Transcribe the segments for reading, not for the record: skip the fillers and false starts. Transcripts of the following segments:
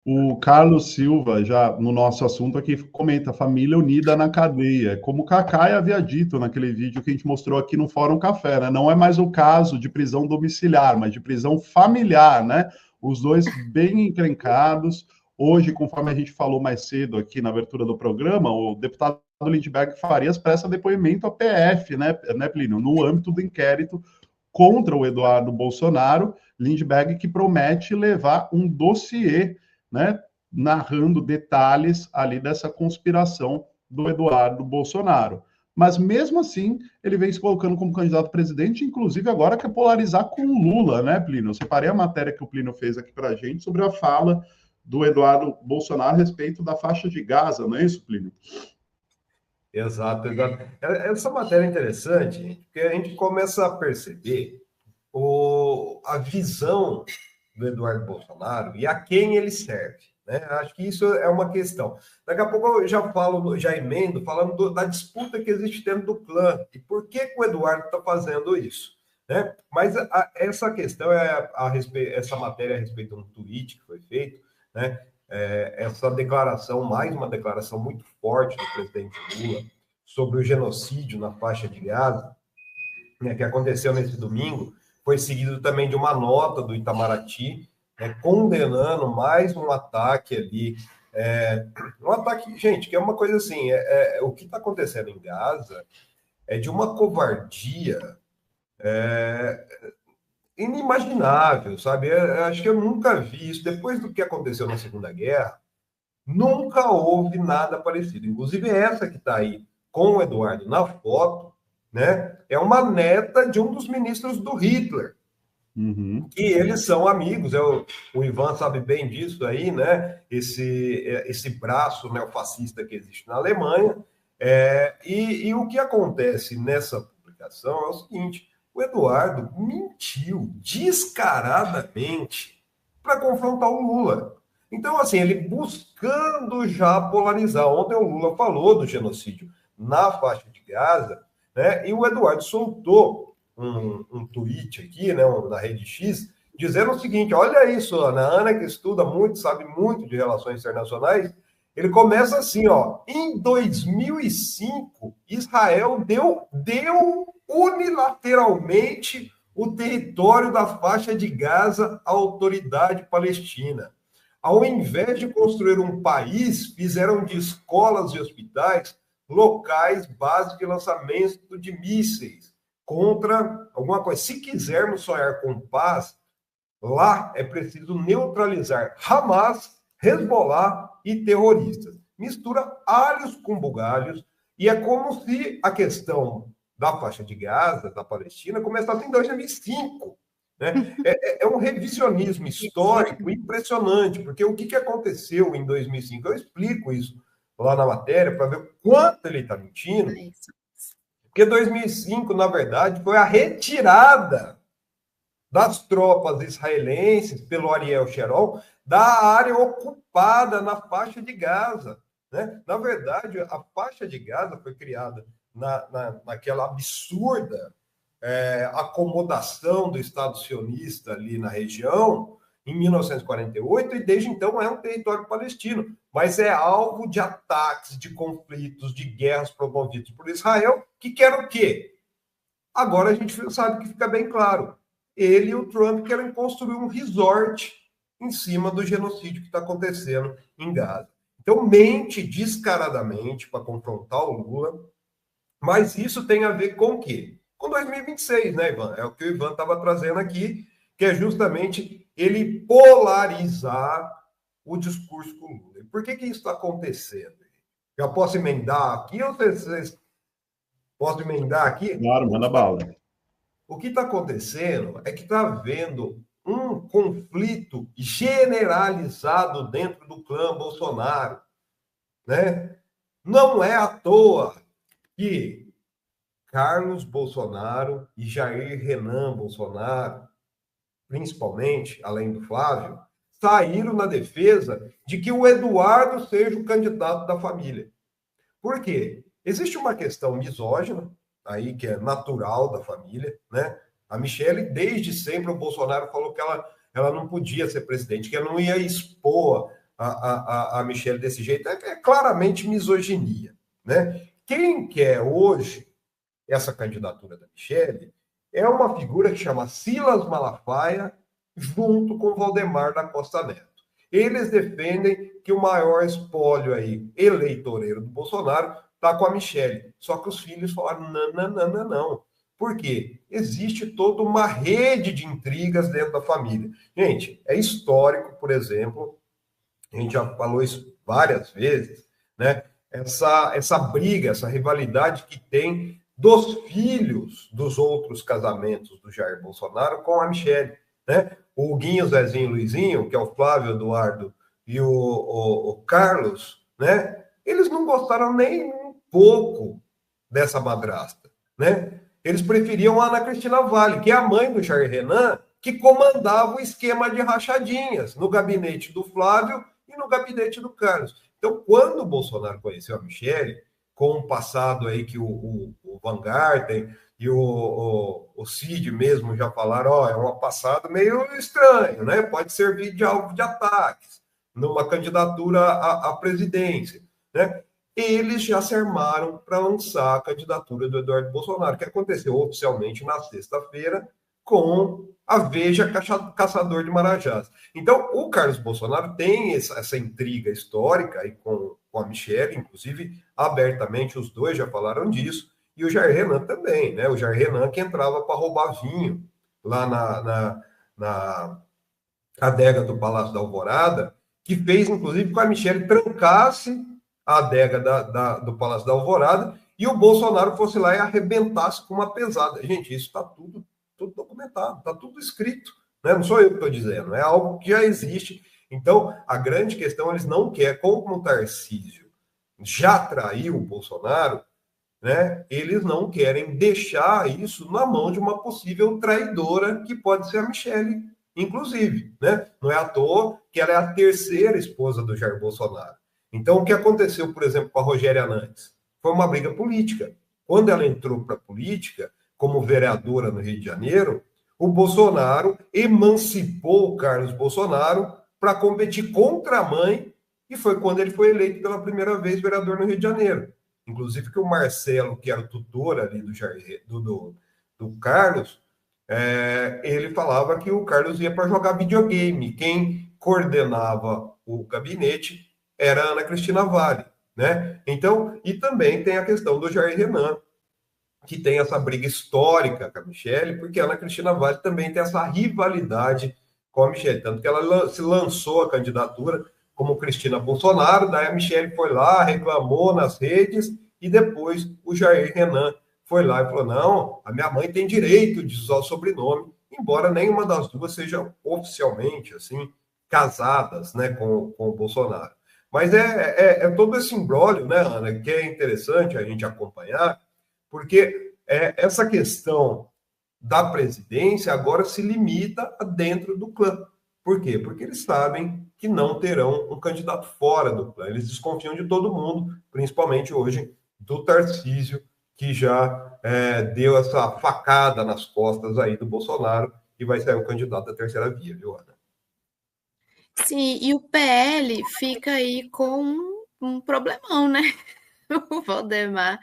O Carlos Silva, já no nosso assunto aqui, comenta família unida na cadeia. Como o Cacai havia dito naquele vídeo que a gente mostrou aqui no Fórum Café, né? Não é mais o caso de prisão domiciliar, mas de prisão familiar, né? Os dois bem encrencados. Hoje, conforme a gente falou mais cedo aqui na abertura do programa, o deputado Lindbergh Farias presta depoimento à PF, né, Plínio? No âmbito do inquérito contra o Eduardo Bolsonaro, Lindbergh que promete levar um dossiê, né, narrando detalhes ali dessa conspiração do Eduardo Bolsonaro. Mas mesmo assim, ele vem se colocando como candidato a presidente, inclusive agora quer polarizar com o Lula, né, Plínio? Eu separei a matéria que o Plínio fez aqui para a gente sobre a fala do Eduardo Bolsonaro a respeito da faixa de Gaza, não é isso, Plínio? Exato, exato. Essa matéria é interessante, porque a gente começa a perceber a visão do Eduardo Bolsonaro e a quem ele serve. Né? Acho que isso é uma questão. Daqui a pouco eu já falo, já emendo, falando da disputa que existe dentro do clã e por que o Eduardo está fazendo isso. Né? Mas essa questão essa matéria a respeito de um tweet que foi feito, né? Essa declaração, mais uma declaração muito forte do presidente Lula sobre o genocídio na faixa de Gaza, né, que aconteceu nesse domingo, foi seguido também de uma nota do Itamaraty, né, condenando mais um ataque ali. Um ataque, gente, que é uma coisa assim, o que está acontecendo em Gaza é de uma covardia inimaginável, sabe? Acho que eu nunca vi isso. Depois do que aconteceu na Segunda Guerra, nunca houve nada parecido. Inclusive, essa que está aí com o Eduardo na foto, né, é uma neta de um dos ministros do Hitler, que eles são amigos. O Ivan sabe bem disso aí, né? Esse braço neofascista que existe na Alemanha. E o que acontece nessa publicação é o seguinte: o Eduardo mentiu descaradamente para confrontar o Lula. Então, assim, ele buscando já polarizar. Ontem o Lula falou do genocídio na faixa de Gaza, né? E o Eduardo soltou um tweet aqui, né, na Rede X, dizendo o seguinte: olha isso, Ana. A Ana, que estuda muito, sabe muito de relações internacionais, ele começa assim, ó: em 2005, Israel deu unilateralmente o território da faixa de Gaza à autoridade palestina. Ao invés de construir um país, fizeram de escolas e hospitais locais bases de lançamento de mísseis contra alguma coisa. Se quisermos sonhar com paz, lá é preciso neutralizar Hamas, Hezbollah e terroristas. Mistura alhos com bugalhos e é como se a questão da faixa de Gaza, da Palestina, começasse em 2005. Né? É um revisionismo histórico impressionante, porque o que aconteceu em 2005? Eu explico isso lá na matéria para ver o quanto ele está mentindo, porque 2005, na verdade, foi a retirada das tropas israelenses pelo Ariel Sharon da área ocupada na faixa de Gaza. Né? Na verdade, a faixa de Gaza foi criada naquela absurda acomodação do Estado sionista ali na região, em 1948, e desde então é um território palestino, mas é alvo de ataques, de conflitos, de guerras promovidos por Israel, que quer o quê? Agora a gente sabe que fica bem claro. Ele e o Trump querem construir um resort em cima do genocídio que está acontecendo em Gaza. Então, mente descaradamente para confrontar o Lula, mas isso tem a ver com o quê? Com 2026, né, Ivan? É o que o Ivan estava trazendo aqui, que é justamente ele polarizar o discurso com o Lula. E por que isso está acontecendo? Já posso emendar aqui ou vocês posso emendar aqui? Claro, manda bala. O que está acontecendo é que está havendo um conflito generalizado dentro do clã Bolsonaro. Né? Não é à toa que Carlos Bolsonaro e Jair Renan Bolsonaro, principalmente, além do Flávio, saíram na defesa de que o Eduardo seja o candidato da família. Por quê? Existe uma questão misógina, aí que é natural da família, né? A Michelle, desde sempre, o Bolsonaro falou que ela não podia ser presidente, que ela não ia expor a Michelle desse jeito, é claramente misoginia, né? Quem quer hoje essa candidatura da Michelle é uma figura que chama Silas Malafaia, junto com Valdemar da Costa Neto. Eles defendem que o maior espólio aí eleitoreiro do Bolsonaro está com a Michelle. Só que os filhos falaram: não, não, não, não, não. Por quê? Existe toda uma rede de intrigas dentro da família. Gente, é histórico, por exemplo, a gente já falou isso várias vezes, né? Essa briga, essa rivalidade que tem dos filhos dos outros casamentos do Jair Bolsonaro com a Michelle, né? O Guinho, Zezinho e Luizinho, que é o Flávio Eduardo e o Carlos, né? Eles não gostaram nem um pouco dessa madrasta, né? Eles preferiam a Ana Cristina Vale, que é a mãe do Jair Renan, que comandava o esquema de rachadinhas no gabinete do Flávio e no gabinete do Carlos. Então, quando o Bolsonaro conheceu a Michelle, com um passado aí que o Van Garten e o Cid mesmo já falaram, ó, é um passado meio estranho, né? Pode servir de alvo de ataques numa candidatura à presidência, né? Eles já se armaram para lançar a candidatura do Eduardo Bolsonaro, que aconteceu oficialmente na sexta-feira, com a Veja Caçador de Marajás. Então, o Carlos Bolsonaro tem essa intriga histórica aí com a Michelle, inclusive, abertamente, os dois já falaram disso, e o Jair Renan também, né? O Jair Renan que entrava para roubar vinho lá na adega do Palácio da Alvorada, que fez, inclusive, com que a Michelle trancasse a adega do Palácio da Alvorada e o Bolsonaro fosse lá e arrebentasse com uma pesada. Gente, isso está tudo documentado, está tudo escrito, né? Não sou eu que estou dizendo, é algo que já existe. Então, a grande questão, eles não querem, como o Tarcísio já traiu o Bolsonaro, né? Eles não querem deixar isso na mão de uma possível traidora, que pode ser a Michelle, inclusive, né? Não é à toa que ela é a terceira esposa do Jair Bolsonaro. Então, o que aconteceu, por exemplo, com a Rogéria Nantes? Foi uma briga política. Quando ela entrou para a política, como vereadora no Rio de Janeiro, o Bolsonaro emancipou o Carlos Bolsonaro para competir contra a mãe, e foi quando ele foi eleito pela primeira vez vereador no Rio de Janeiro. Inclusive que o Marcelo, que era o tutor ali do Carlos, ele falava que o Carlos ia para jogar videogame. Quem coordenava o gabinete era a Ana Cristina Vale, né? Então, e também tem a questão do Jair Renan, que tem essa briga histórica com a Michelle, porque a Ana Cristina Vale também tem essa rivalidade com a Michelle, tanto que ela se lançou a candidatura como Cristina Bolsonaro, daí a Michelle foi lá, reclamou nas redes, e depois o Jair Renan foi lá e falou, não, a minha mãe tem direito de usar o sobrenome, embora nenhuma das duas sejam oficialmente, assim, casadas, né, com o Bolsonaro. Mas é todo esse imbróglio, né, Ana, que é interessante a gente acompanhar, porque essa questão da presidência agora se limita a dentro do clã. Por quê? Porque eles sabem que não terão um candidato fora do clã. Eles desconfiam de todo mundo, principalmente hoje do Tarcísio, que já deu essa facada nas costas aí do Bolsonaro e vai ser o candidato da terceira via, viu, Ana? Sim, e o PL fica aí com um problemão, né? O Valdemar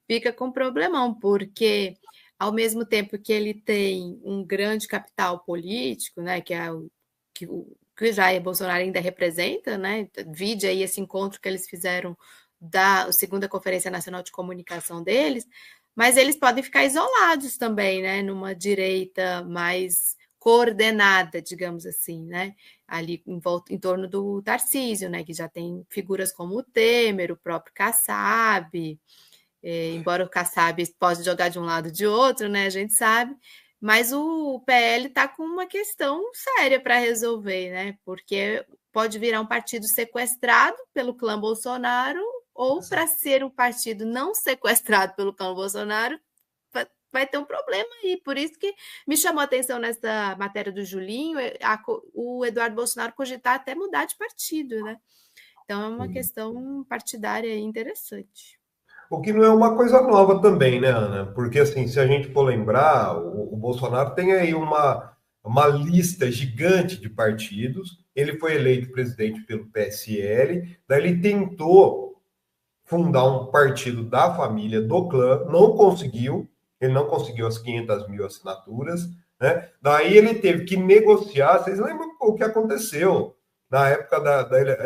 fica com um problemão, porque ao mesmo tempo que ele tem um grande capital político, né, que é o que o Jair Bolsonaro ainda representa, né? Vide aí esse encontro que eles fizeram da segunda Conferência Nacional de Comunicação deles, mas eles podem ficar isolados também, né, numa direita mais coordenada, digamos assim, né, ali em torno do Tarcísio, né, que já tem figuras como o Temer, o próprio Kassab, embora o Kassab possa jogar de um lado ou de outro, né, a gente sabe, mas o PL está com uma questão séria para resolver, né, porque pode virar um partido sequestrado pelo clã Bolsonaro, ou para ser um partido não sequestrado pelo clã Bolsonaro, vai ter um problema aí. Por isso que me chamou a atenção nessa matéria do Julinho, o Eduardo Bolsonaro cogitar até mudar de partido, né? Então é uma questão partidária interessante. O que não é uma coisa nova também, né, Ana? Porque, assim, se a gente for lembrar, o Bolsonaro tem aí uma uma lista gigante de partidos, ele foi eleito presidente pelo PSL, daí ele tentou fundar um partido da família, do clã, não conseguiu, ele não conseguiu as 500 mil assinaturas, né? Daí ele teve que negociar, vocês lembram o que aconteceu na época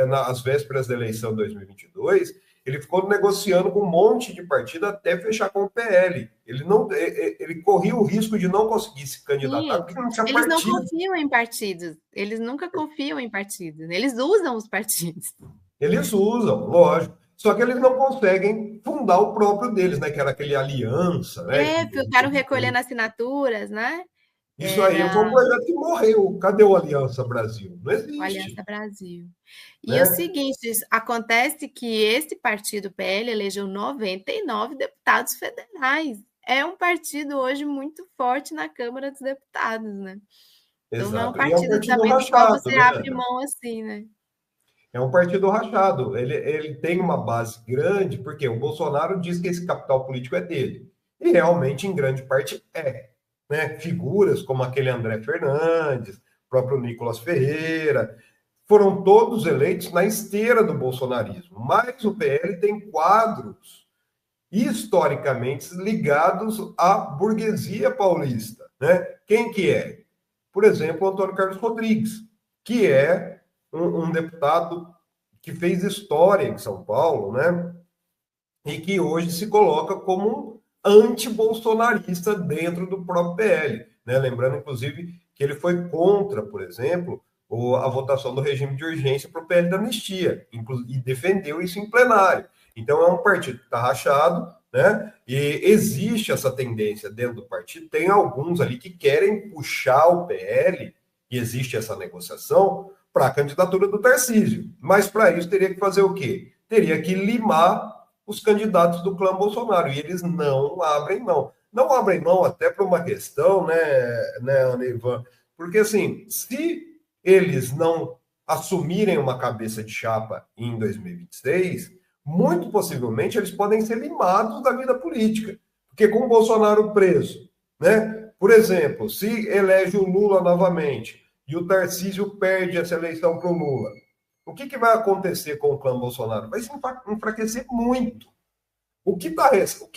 nas vésperas da eleição de 2022, ele ficou negociando com um monte de partido até fechar com o PL. Ele corria o risco de não conseguir se candidatar, porque não tinha partido. Eles não confiam em partidos, eles nunca confiam em partidos, eles usam os partidos. Eles usam, lógico. Só que eles não conseguem fundar o próprio deles, né? Que era aquele aliança, né? Ficaram recolhendo assinaturas, né? Isso aí foi um projeto que morreu. Cadê o Aliança Brasil? Não existe. O Aliança Brasil. E o seguinte, acontece que esse partido PL elegeu 99 deputados federais. É um partido hoje muito forte na Câmara dos Deputados, né? Então não é um partido também do qual você abre mão assim, né? É um partido rachado. Ele tem uma base grande, porque o Bolsonaro diz que esse capital político é dele. E realmente, em grande parte, é. Né? Figuras como aquele André Fernandes, próprio Nicolas Ferreira, foram todos eleitos na esteira do bolsonarismo. Mas o PL tem quadros historicamente ligados à burguesia paulista. Né? Quem que é? Por exemplo, o Antônio Carlos Rodrigues, que é um deputado que fez história em São Paulo, né? E que hoje se coloca como anti-bolsonarista dentro do próprio PL, né? Lembrando, inclusive, que ele foi contra, por exemplo, a votação do regime de urgência para o PL da anistia, e defendeu isso em plenário. Então, é um partido que está rachado, né? E existe essa tendência dentro do partido, tem alguns ali que querem puxar o PL, e existe essa negociação, para a candidatura do Tarcísio. Mas, para isso, teria que fazer o quê? Teria que limar os candidatos do clã Bolsonaro, e eles não abrem mão. Não abrem mão até por uma questão, né, Ana Ivan? Porque, assim, se eles não assumirem uma cabeça de chapa em 2026, muito possivelmente eles podem ser limados da vida política. Porque com o Bolsonaro preso, né? Por exemplo, se elege o Lula novamente e o Tarcísio perde essa eleição para o Lula, o que vai acontecer com o clã Bolsonaro? Vai se enfraquecer muito. O que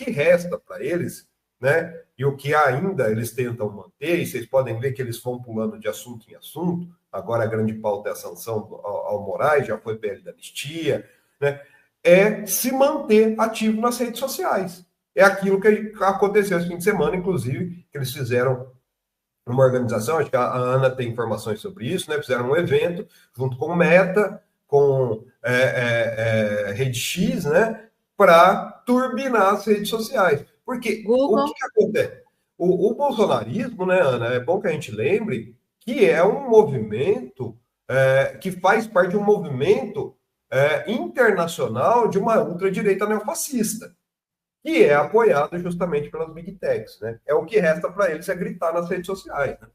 resta para eles, né? E o que ainda eles tentam manter, e vocês podem ver que eles vão pulando de assunto em assunto, agora a grande pauta é a sanção ao Moraes, já foi PL da anistia, né? É se manter ativo nas redes sociais. É aquilo que aconteceu esse fim de semana, inclusive, que eles fizeram uma organização, acho que a Ana tem informações sobre isso, né? Fizeram um evento junto com o Meta, com Rede X, né? Para turbinar as redes sociais. Porque Google. O que acontece? O bolsonarismo, né, Ana? É bom que a gente lembre que é um movimento que faz parte de um movimento internacional de uma ultradireita neofascista, que é apoiado justamente pelas Big Techs, né? É o que resta para eles, é gritar nas redes sociais, né?